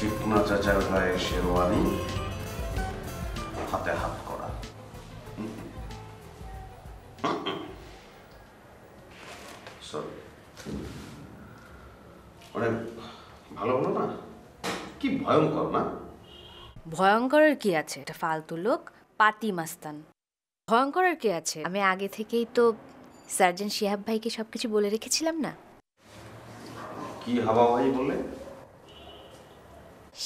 চিকনা চাচার গায়ে শেরওয়ানি, হাতে হাত করা। সরি, অনেক ভালো হলো না? কি ভয়ঙ্কর না? ভয়ঙ্করের কি আছে? এটা ফালতু লোক, পাতি মাস্তান। ভয়ঙ্করের কি আছে? আমি আগে থেকেই তো সার্জন শিহাব ভাইকে সবকিছু বলে রেখেছিলাম না? কি হাবা ভাই বলে?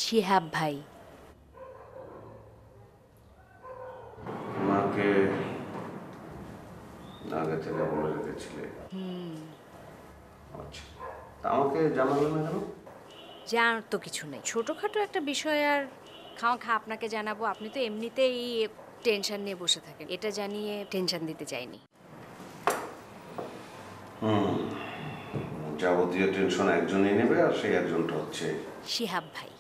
শিহাব ভাই। মাকে আগে থেকে বলে রেখেছিলে? আচ্ছা, তা আমাকে জানালে না কেন? জানার তো কিছু নেই, ছোটখাটো একটা বিষয় আর খাওয়া আপনাকে জানাবো? আপনি তো এমনিতেই টেনশন নিয়ে বসে থাকেন, এটা জানিয়ে টেনশন দিতে চাইনি। যাবতীয় টেনশন একজনই নেবে, আর সেই একজনটা হচ্ছে শিহাব ভাই।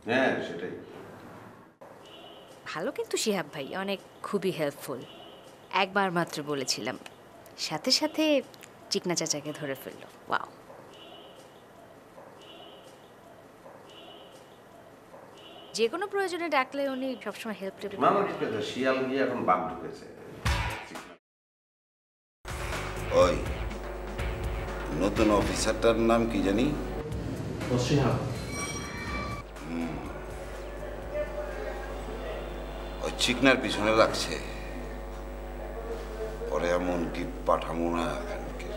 হ্যাঁ, সেটাই। ভালো কিন্তু শিহাব ভাই অনেক, খুবই হেল্পফুল। একবার মাত্র বলেছিলাম, সাথে সাথে চিকনা চাচাকে ধরে ফেললো। ওয়াও। যে কোনো প্রয়োজনে ডাকলে উনি সবসময় হেল্প টেপ। না না, ঠিক আছে, শিয়াল গিয়ে এখন বাঘ ঢুকেছে। ওই নতুন অফিসারটার নাম কি জানি? ওই চিকনার পিছনে লাগছে, ওরে এমন কি পাঠামো না এখানকে।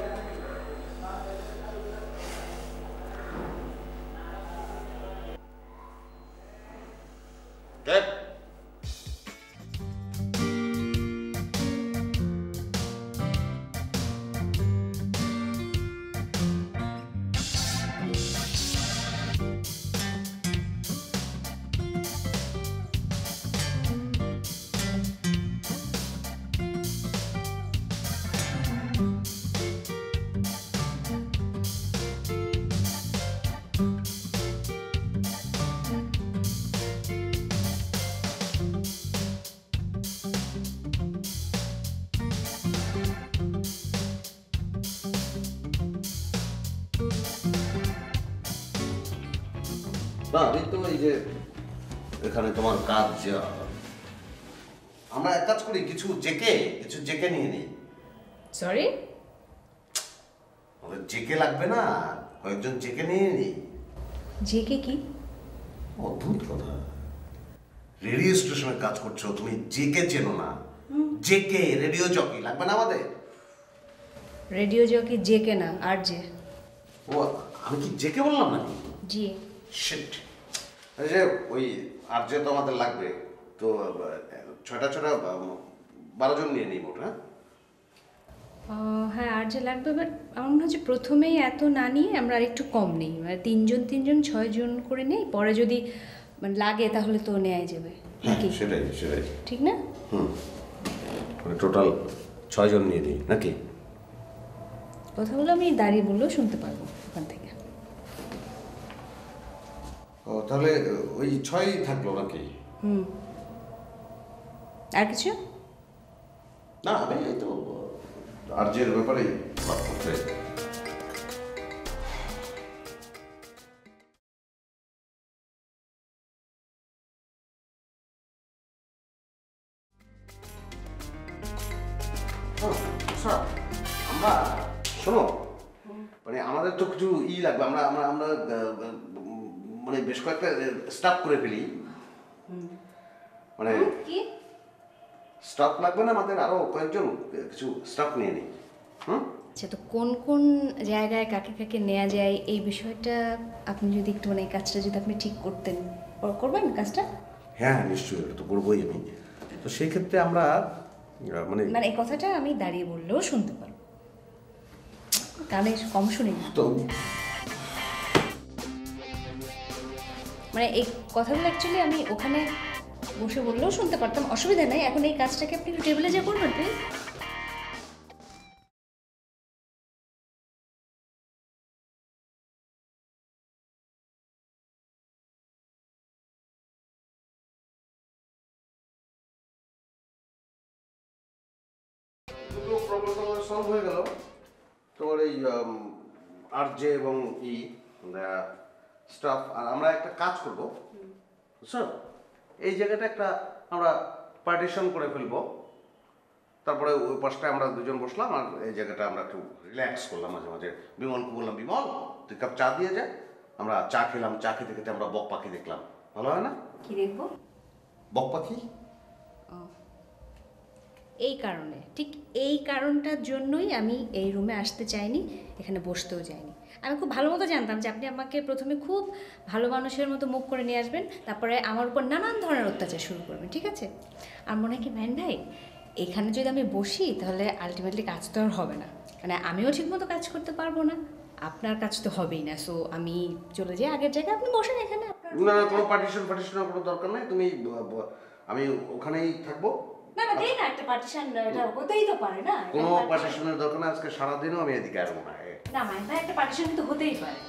না, আমি তো এই যে এখানে তোমার কাজ, আমরা এক কাজ করি, কিছু জেকে নিয়ে নিই। সরি, আমাদের জেকে লাগবে না, কয়েকজন জেকে নিয়ে নিই। জেকে কি? অদ্ভুত কথা, রেডিও স্টেশনে কাজ করছো তুমি, জেকে চেনো না? জেকে রেডিও জকি লাগবে না আমাদের? রেডিও জকি জেকে না, আর যে। ও, আমি কি জেকে বললাম নাকি? জি। শিট, এই যে ওই আর যে তো আমাদের লাগবে তো, ছয়টা 12 জন নিয়ে নিই মোট। হ্যাঁ হ্যাঁ, আর যে লাগবে, বাট আমার মনে হচ্ছে প্রথমেই এত না নিয়ে আমরা আরেকটু কম নিই, মানে 3 জন 6 জন করে নেই, পরে যদি মানে লাগে তাহলে তো নেওয়াই যাবে। নাকি? সেটাই সেটাই, ঠিক না? টোটাল 6 জন নিয়ে নিই নাকি? কথাগুলো আমি দাঁড়িয়ে বললেও শুনতে পারবো ওখান থেকে। ও, তাহলে ওই 6 থাকলো নাকি? আর কিছু? না, আমি এই তো আর্যের ব্যাপারে ভাব করতে। আমরা শোনো, মানে আমাদের তো কিছু লাগবে, আমরা আমরা আমরা মানে বেশ কয়েকটা স্টাফ করে ফেলি। মানে কি স্টাফ লাগবে না আমাদের, আরো কয়েকজন কিছু স্টাফ নিয়ে নিই। আচ্ছা, তো কোন কোন জায়গায় কাকে কাকে নেওয়া যায় এই বিষয়টা আপনি যদি একটু, মানে এই কাজটা যদি আপনি ঠিক করতেন, করবেন কাজটা? হ্যাঁ নিশ্চয়ই, এটা তো করবোই আমি। তো সেই ক্ষেত্রে আমরা মানে মানে এই কথাটা আমি দাঁড়িয়ে বললেও শুনতে পারবো, কানে কম শুনি না তো। মানে এই কথাগুলো অ্যাকচুয়ালি আমি ওখানে বসে বললেও শুনতে পারতাম, অসুবিধা নেই। এখন এই কাজটাকে আপনি একটু টেবিলে যা করবেন প্লিজ। দুটো প্রবলেম সলভ হয়ে গেল। তোমার এই আর যে এবং ই স্টাফ, আর আমরা একটা কাজ করব, বুঝছো? এই জায়গাটা একটা আমরা পার্টিশন করে ফেলবো, তারপরে ওই পাশটায় আমরা দুজন বসলাম আর এই জায়গাটা আমরা একটু রিল্যাক্স করলাম। মাঝে মাঝে বিমলকে বললাম, বিমল তুই কাপ চা দিয়ে যায়, আমরা চা খেলাম, চা খেতে খেতে আমরা বক পাখি দেখলাম, ভালো হয় না? কি দেখবো? বক পাখি। এই কারণে, ঠিক এই কারণটার জন্যই আমি এই রুমে আসতে চাইনি, এখানে বসতেও চাইনি। আমি খুব ভালো মতো জানতাম যে আপনি আমাকে প্রথমে খুব ভালো মানুষের মতো মুখ করে নিয়ে আসবেন, তারপরে আমার উপর নানান ধরনের অত্যাচার শুরু করবেন, ঠিক আছে? আর মনে হয় কি ম্যান ভাই, এখানে যদি আমি বসি তাহলে আলটিমেটলি কাজ তো আর হবে না, মানে আমিও ঠিকমতো কাজ করতে পারবো না, আপনার কাজ তো হবেই না। সো আমি চলে যাই আগের জায়গায়, আপনি বসেন এখানে। আপনার না না, কোনো পার্টিশনের কোনো দরকার নাই, তুমি আমি ওখানেই থাকবো। না না, দেই না একটা পার্টিশন, এটা হতেই তো পারে না। কোনো পার্টিশনের দরকার না, আজকে সারাদিনও আমি এদিকে আসবো না। না ম্যান ভাই, একটা পার্টিশন কিন্তু হতেই পারে।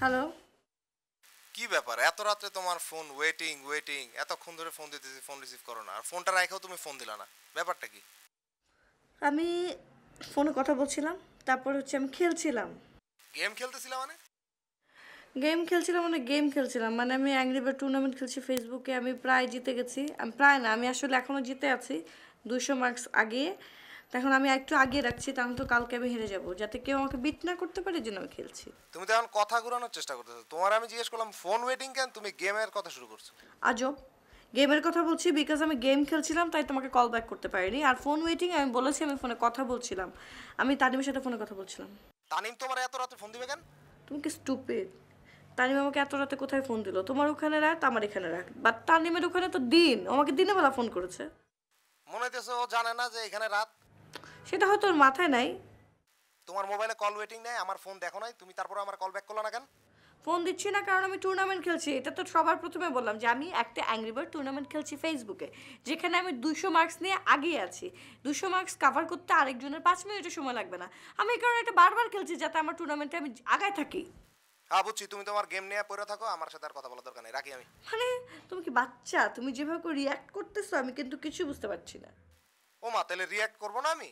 হ্যালো, কি ব্যাপার এত রাত্রে তোমার ফোন ওয়েটিং ওয়েটিং, এতক্ষণ ধরে ফোন দিতেছি, ফোন রিসিভ করো না, আর ফোনটা রাখাও তুমি ফোন দিলা না, ব্যাপারটা কি? আমি ফোনে কথা বলছিলাম, তারপর হচ্ছে আমি খেলছিলাম। গেম খেলতেছিলা মানে? গেম খেলছিলাম মানে আমি অ্যাংরি বার্ড টুর্নামেন্ট খেলছি ফেসবুকে। আমি প্রায় জিতে গেছি, আমি প্রায় না, আমি আসলে এখনও জিতে আছি 200 মার্কস আগিয়ে। তখন আমি একটু আগিয়ে রাখছি, তখন তো কালকে আমি হেরে যাব, যাতে কেউ আমাকে বিট না করতে পারে, এই জন্য আমি খেলছি। তুমি তো এখন কথা ঘুরানোর চেষ্টা করতেছো। তোমার আমি জিজ্ঞেস করলাম ফোন ওয়েটিং কেন, তুমি গেমের কথা শুরু করছো। আজব, গেমের কথা বলছি বিকজ আমি গেম খেলছিলাম, তাই তোমাকে কল ব্যাক করতে পারিনি। আর ফোন ওয়েটিং আমি বলেছি আমি ফোনে কথা বলছিলাম, আমি তানিমের সাথে ফোনে কথা বলছিলাম। তানিম তোমার এত রাতে ফোন দিবে কেন? তুমি কি স্টুপিড? তানিম আমাকে এত রাতে কোথায় ফোন দিল? তোমার ওখানে রাত, আমার এখানে রাত, বাট তানিমের ওখানে তো দিন, ও আমাকে দিনের বেলা ফোন করেছে। মনে হইতেছে ও জানে না যে এখানে রাত। সেটা হয়তো ওর মাথায় নাই। তোমার মোবাইলে কল ওয়েটিং নেই, আমার ফোন দেখো নাই, তুমি তারপর আমার কল ব্যাক করলো না কেন? ফোন দিচ্ছি না কারণ আমি টুর্নামেন্ট খেলছি। এটা তো সবার প্রথমে বললাম যে আমি একটা অ্যাংরি বার্ড টুর্নামেন্ট খেলছি ফেসবুকে, যেখানে আমি 200 মার্কস নিয়ে আগিয়ে আছি। 200 মার্কস কাভার করতে আরেকজনের 5 মিনিটের সময় লাগবে না। আমি এই কারণে এটা বারবার খেলছি যাতে আমার টুর্নামেন্টে আমি আগায় থাকি। হ্যাঁ বুঝছি, তুমি তোমার গেম নিয়ে পড়ে থাকো, আমার সাথে আর কথা বলার দরকার নেই, রাখি আমি। মানে তুমি কি বাচ্চা? তুমি যেভাবে রিয়াক্ট করতেছো আমি কিন্তু কিছু বুঝতে পারছি না। ও মা, তাহলে রিয়াক্ট করবো না আমি?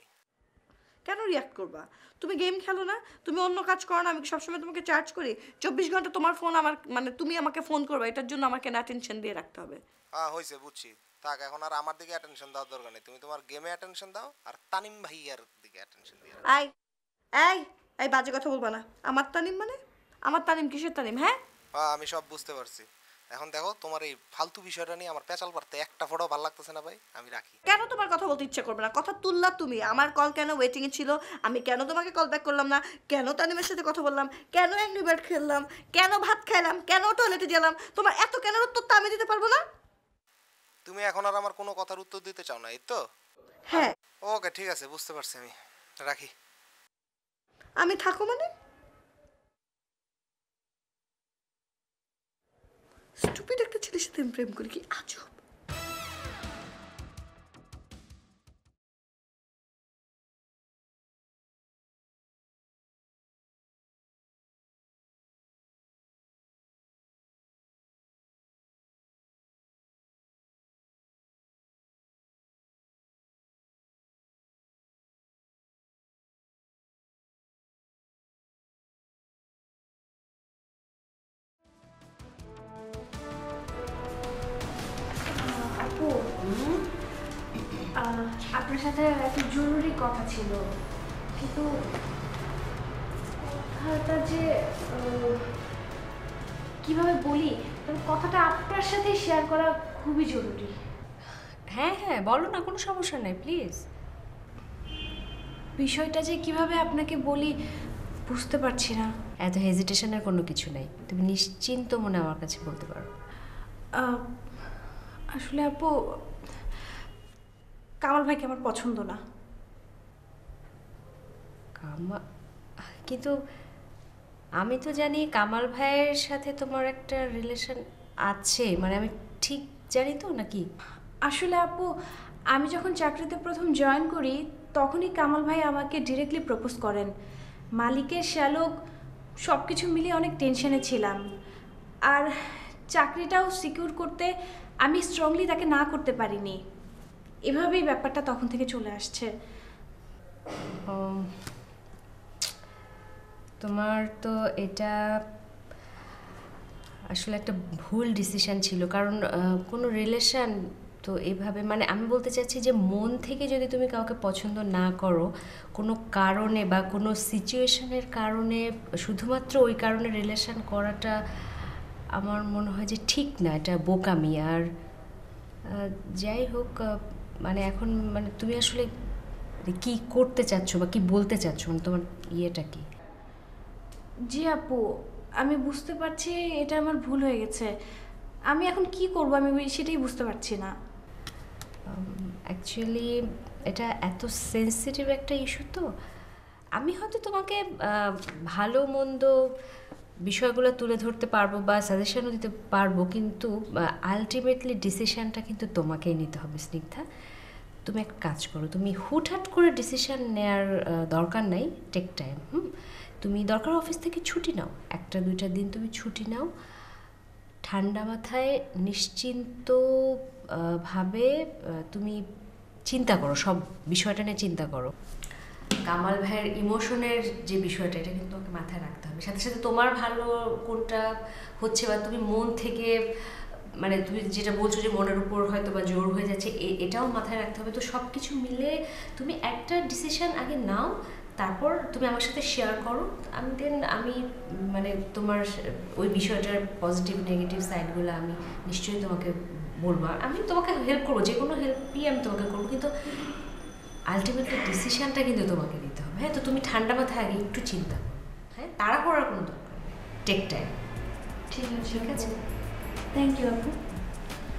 কেন রিয়াক্ট করবা? তুমি গেম খেলো না, তুমি অন্য কাজ করো না, আমি সবসময় তোমাকে চার্জ করি। 24 ঘন্টা তোমার ফোন আমার, মানে তুমি আমাকে ফোন করবা, এটার জন্য আমাকে না টেনশন দিয়ে রাখতে হবে? হ্যাঁ হয়েছে, বুঝছি। থাক, এখন আর আমার দিকে অ্যাটেনশন দেওয়ার দরকার নেই, তুমি তোমার গেমে অ্যাটেনশন দাও আর তানিম ভাইয়ার দিকে অ্যাটেনশন দিও। এই এই এই বাজে কথা বলবা না। আমার তানিম মানে? আমার তানিম কিসের তানিম? হ্যাঁ হ্যাঁ আমি সব বুঝতে পারছি। এখন দেখো, তোমার এই ফালতু বিষয়টা নিয়ে আমার পেঁচাল পারতে একটা ফটো ভালো লাগতেছে না ভাই, আমি রাখি। কেন তোমার কথা বলতে ইচ্ছা করবে না? কথা তুললা তুমি, আমার কল কেন ওয়েটিং এ ছিল, আমি কেন তোমাকে কল ব্যাক করলাম না, কেন তানিমের সাথে কথা বললাম, কেন অ্যাংরি বার্ড খেললাম, কেন ভাত খাইলাম, কেন টয়লেটে গেলাম, তোমার এত কেন উত্তর তো আমি দিতে পারবো না? তুমি এখন আর আমার কোনো কথার উত্তর দিতে চাও না, এই তো? হ্যাঁ। ওকে ঠিক আছে, বুঝতে পারছি, আমি রাখি। আমি থাকো মানে? স্টুপিড একটা ছেলের সাথে আমি প্রেম করি, কি আজব। আপনার সাথে একটা জরুরি কথা ছিল, কিন্তু কথাটা যে কিভাবে বলি, তবে কথাটা আপনার সাথে শেয়ার করা খুবই জরুরি। হ্যাঁ হ্যাঁ বলো না, কোনো সমস্যা নেই, প্লিজ। বিষয়টা যে কিভাবে আপনাকে বলি বুঝতে পারছি না। এত হেজিটেশনের কোনো কিছু নেই, তুমি নিশ্চিন্ত মনে আমার কাছে বলতে পারো। আসলে আপু, কামাল ভাইকে আমার পছন্দ না। কিন্তু আমি তো জানি কামাল ভাইয়ের সাথে তোমার একটা রিলেশন আছে, মানে আমি ঠিক জানি তো নাকি? আসলে আপু, আমি যখন চাকরিতে প্রথম জয়েন করি তখনই কামাল ভাই আমাকে ডিরেক্টলি প্রপোজ করেন। মালিকের শ্যালক সব কিছু মিলিয়ে অনেক টেনশনে ছিলাম, আর চাকরিটাও সিকিউর করতে আমি স্ট্রংলি তাকে না করতে পারিনি। এভাবেই ব্যাপারটা তখন থেকে চলে আসছে। তোমার তো এটা আসলে একটা ভুল ডিসিশন ছিল, কারণ কোনো রিলেশন তো এভাবে, মানে আমি বলতে চাচ্ছি যে মন থেকে যদি তুমি কাউকে পছন্দ না করো কোনো কারণে বা কোনো সিচুয়েশনের কারণে, শুধুমাত্র ওই কারণে রিলেশন করাটা আমার মনে হয় যে ঠিক না, এটা বোকামি। আর যাই হোক, মানে এখন মানে তুমি আসলে কি করতে চাচ্ছো বা কি বলতে চাচ্ছো, মানে তোমার ইয়েটা কি? জি আপু, আমি বুঝতে পারছি এটা আমার ভুল হয়ে গেছে। আমি এখন কি করব আমি সেটাই বুঝতে পারছি না। অ্যাকচুয়ালি এটা এত সেন্সিটিভ একটা ইস্যু, তো আমি হয়তো তোমাকে ভালো মন্দ বিষয়গুলো তুলে ধরতে পারবো বা সাজেশনও দিতে পারবো, কিন্তু আলটিমেটলি ডিসিশানটা কিন্তু তোমাকেই নিতে হবে স্নিগ্ধা। তুমি একটা কাজ করো, তুমি হুটহাট করে ডিসিশান নেওয়ার দরকার নাই, টেক টাইম। তুমি দরকার অফিস থেকে ছুটি নাও, 1-2 দিন তুমি ছুটি নাও, ঠান্ডা মাথায় নিশ্চিন্ত ভাবে তুমি চিন্তা করো, সব বিষয়টা নিয়ে চিন্তা করো। কামাল ভাইয়ের ইমোশনের যে বিষয়টা, এটা কিন্তু তোমাকে মাথায় রাখতে হবে। সাথে সাথে তোমার ভালো কোনটা হচ্ছে বা তুমি মন থেকে, মানে তুমি যেটা বলছো যে মনের উপর হয়তো বা জোর হয়ে যাচ্ছে, এটাও মাথায় রাখতে হবে। তো সব কিছু মিলে তুমি একটা ডিসিশন আগে নাও, তারপর তুমি আমার সাথে শেয়ার করো। আমি মানে তোমার ওই বিষয়টার পজিটিভ নেগেটিভ সাইডগুলো আমি নিশ্চয়ই তোমাকে বলবো, আমি তোমাকে হেল্প করবো, যে কোনো হেল্পই আমি তোমাকে করবো, কিন্তু আলটিমেটলি ডিসিশনটা কিন্তু তোমাকে নিতে হবে। হ্যাঁ, তো তুমি ঠান্ডা মাথায় আগে একটু চিন্তা করো, হ্যাঁ, তাড়া করার কোনো দরকার নেই, টেক টাইম। ঠিক আছে, ঠিক আছে, থ্যাংক ইউ আপু।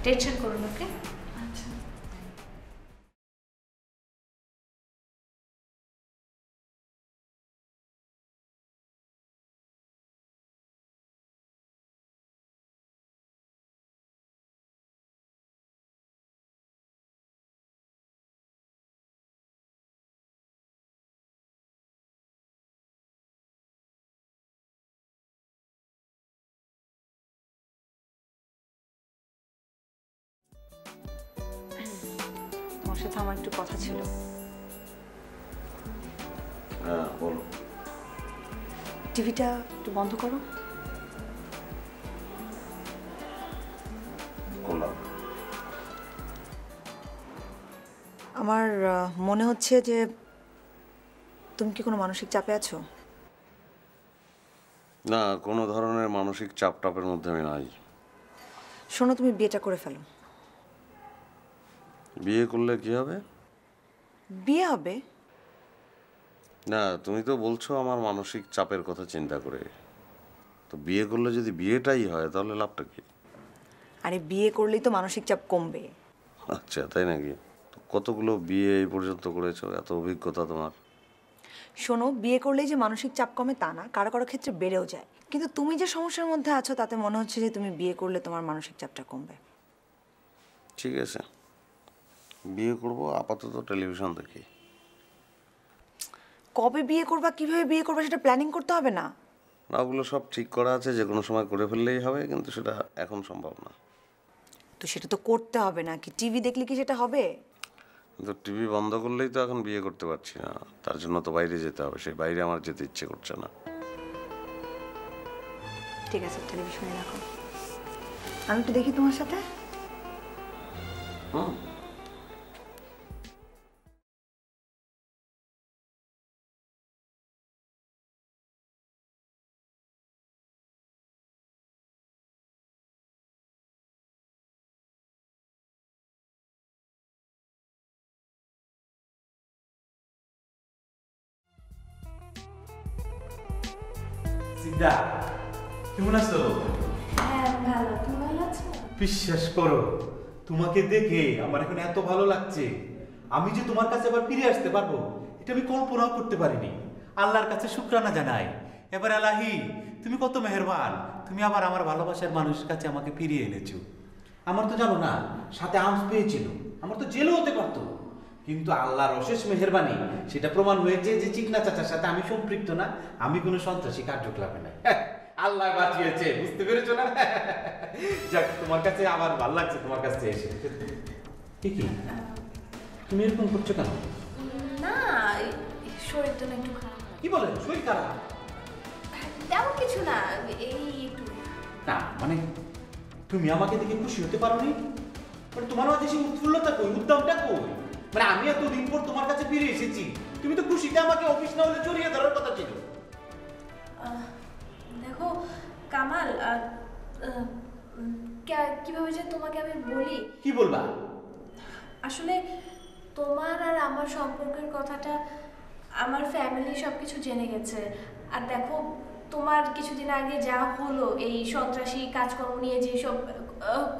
টেনশন করো না, ওকে? আচ্ছা। তোমার সাথে আমার একটু কথা ছিল। হ্যাঁ বলো। টিভিটা একটু বন্ধ করো। করলাম। আমার মনে হচ্ছে যে তুমি কি কোনো মানসিক চাপে আছো? না, কোনো ধরনের মানসিক চাপ টাপের মধ্যে আমি নাই। শোনো, তুমি বিয়েটা করে ফেলো। বিয়ে করলে কি হবে? বিয়ে হবে? না, তুমি তো বলছো আমার মানসিক চাপের কথা চিন্তা করে, তো বিয়ে করলে যদি বিয়েটাই হয় তাহলে লাভটা কি? আরে বিয়ে করলেই তো মানসিক চাপ কমবে। আচ্ছা, তাই নাকি? তো কতগুলো বিয়ে এই পর্যন্ত করেছো, এত অভিজ্ঞতা তোমার। শোনো, বিয়ে করলেই যে মানসিক চাপ কমে তা না, কারো কারো ক্ষেত্রে বেড়েও যায়। কিন্তু তুমি যে সমস্যার মধ্যে আছো তাতে মনে হচ্ছে যে তুমি বিয়ে করলে তোমার মানসিক চাপটা কমবে। ঠিক আছে, বিয়ে করব, আপাতত টেলিভিশন দেখি। কবে বিয়ে করবা, কিভাবে বিয়ে করবা সেটা প্ল্যানিং করতে হবে না? না, ওগুলো সব ঠিক করা আছে, যে কোনো সময় করে ফেললেই হবে, কিন্তু সেটা এখন সম্ভব না। তো সেটা তো করতে হবে না, কি টিভি দেখলে কি সেটা হবে? কিন্তু টিভি বন্ধ করলেই তো এখন বিয়ে করতে পারছি না, তার জন্য তো বাইরে যেতে হবে, সেই বাইরে আমার যেতে ইচ্ছে করছে না। ঠিক আছে, টেলিভিশনে রাখো, আমি একটু দেখি তোমার সাথে। হুম। সিদ্ধা কেমন আছো? হ্যাঁ ভালো, তুমি ভালো আছো? বিশ্বাস করো, তোমাকে দেখে আমার এখন এত ভালো লাগছে। আমি যে তোমার কাছে আবার ফিরে আসতে পারবো এটা আমি কল্পনাও করতে পারিনি। আল্লাহর কাছে শুকরানা জানাই। এবার আলাহি, তুমি কত মেহেরবান, তুমি আবার আমার ভালোবাসার মানুষের কাছে আমাকে ফিরিয়ে এনেছো। আমার তো জানো না, সাথে আর্মস পেয়েছিল, আমার তো জেলও হতে পারতো, কিন্তু আল্লাহর অশেষ মেহেরবানি সেটা প্রমাণ হয়েছে যে চিকনা চাচার সাথে আমি সম্পৃক্ত না, আমি কোনো সন্ত্রাসী কার্যকলাপে নাই। আল্লাহ বাঁচিয়েছে, বুঝতে পেরেছো না? যাক, তোমার কাছে আবার ভালো লাগছে তোমার কাছে এসে। কি তুমি এরকম করছো কেন? না, শরীরটা না একটু খারাপ। কি বলেন, শরীর খারাপ? তেমন কিছু না, এই একটু। না মানে তুমি আমাকে দেখে খুশি হতে পারোনি? মানে তোমার মাঝে সেই উৎফুল্লতা কই, উদ্যমটা কই? মানে আমি এতদিন পর তোমার কাছে ফিরে এসেছি, তুমি তো খুশিতে আমাকে অফিস না হলে জড়িয়ে ধরার কথা ছিল। দেখো কামাল, কিভাবে যে তোমাকে আমি বলি। কি বলবা? আসলে তোমার আর আমার সম্পর্কের কথাটা আমার ফ্যামিলি সব কিছু জেনে গেছে। আর দেখো, তোমার কিছুদিন আগে যা হলো, এই সন্ত্রাসী কাজকর্ম নিয়ে যেসব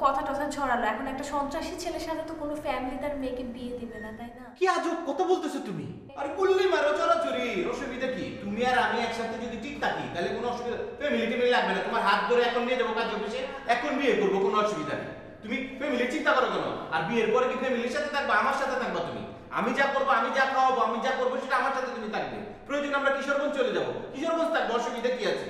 কথা টথা ছড়ালো, এখন একটা সন্ত্রাসী ছেলের সাথে তো কোনো ফ্যামিলি তার মেয়েকে বিয়ে দিবে না, তাই না? কি আজব কথা বলতেছো তুমি? আরে কুল্লি মারো চড়াচড়ি, অসুবিধা কি? তুমি আর আমি একসাথে যদি ঠিক থাকি তাহলে কোনো অসুবিধা, ফ্যামিলি টেমিলি লাগবে না। তোমার হাত ধরে এখন নিয়ে যাবো কাজ অফিসে, এখন বিয়ে করবো, কোনো অসুবিধা নেই। তুমি ফ্যামিলি চিন্তা করো কেন? আর বিয়ের পরে কি ফ্যামিলির সাথে থাকবা, আমার সাথে থাকবা তুমি? আমি যা করবো, আমি যা খাওয়াবো, আমি যা করবো সেটা আমার সাথে তুমি থাকবে। প্রয়োজন আমরা কিশোরগঞ্জ চলে যাবো, কিশোরগঞ্জ থাকবো, অসুবিধা কি আছে?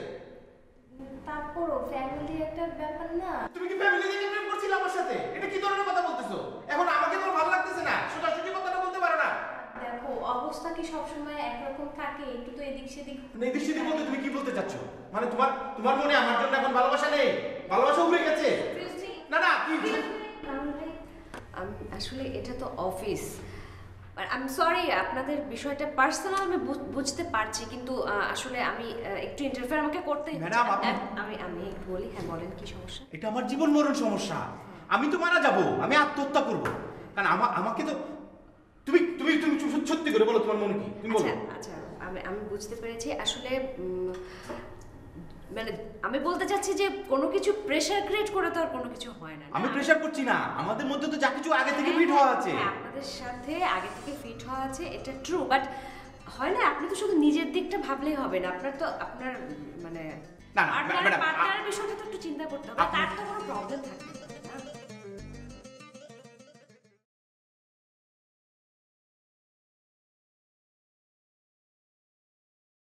তারপরও ফ্যামিলি একটা ব্যাপার না। তুমি কি ফ্যামিলি থেকে প্রেম করছিলে আমার সাথে? এটা কি ধরনের কথা বলতেছো? এখন আমাকে তো ভালো লাগতেছে না, সোজাসুজি কথাটা বলতে পারো না? দেখো, অবস্থা কি সবসময় একরকম থাকে? একটু তো এদিক সেদিক। এদিক সেদিক বলতে তুমি কি বলতে চাচ্ছ? মানে তোমার মনে আমার জন্য এখন ভালোবাসা নেই, ভালোবাসা উড়ে গেছে? না না, কি আসলে এটা তো অফিস, আই এম সরি, আপনাদের বিষয়টা পার্সোনাল আমি বুঝতে পারছি, কিন্তু আসলে আমি একটু ইন্টারফেয়ার আমাকে করতে। ম্যাডাম, আমি একটু বলি। হ্যাঁ বলেন, কি সমস্যা? এটা আমার জীবন মরণ সমস্যা। আমি তো মারা যাব, আমি আত্মহত্যা করব, কারণ আমাকে তো তুমি তুমি তুমি সত্যি করে বলো, তোমার মনে কি? তুমি বলো। আচ্ছা, আমি বুঝতে পেরেছি। আসলে মানে আমি বলতে চাচ্ছি যে কোনো কিছু প্রেসার ক্রিয়েট করে তো আর কোনো কিছু হয় না। আমি প্রেসার করছি না, আমাদের মধ্যে তো যা কিছু আগে থেকে ফিট হওয়া আছে। আপনাদের সাথে আগে থেকে ফিট হওয়া আছে, এটা ট্রু, বাট হয় না, আপনি তো শুধু নিজের দিকটা ভাবলেই হবে না, আপনার তো আপনার মানে না, ম্যাডাম, পার্টনারের বিষয়টা তো একটু চিন্তা করতে হবে, তার তো কোনো প্রবলেম থাকবে।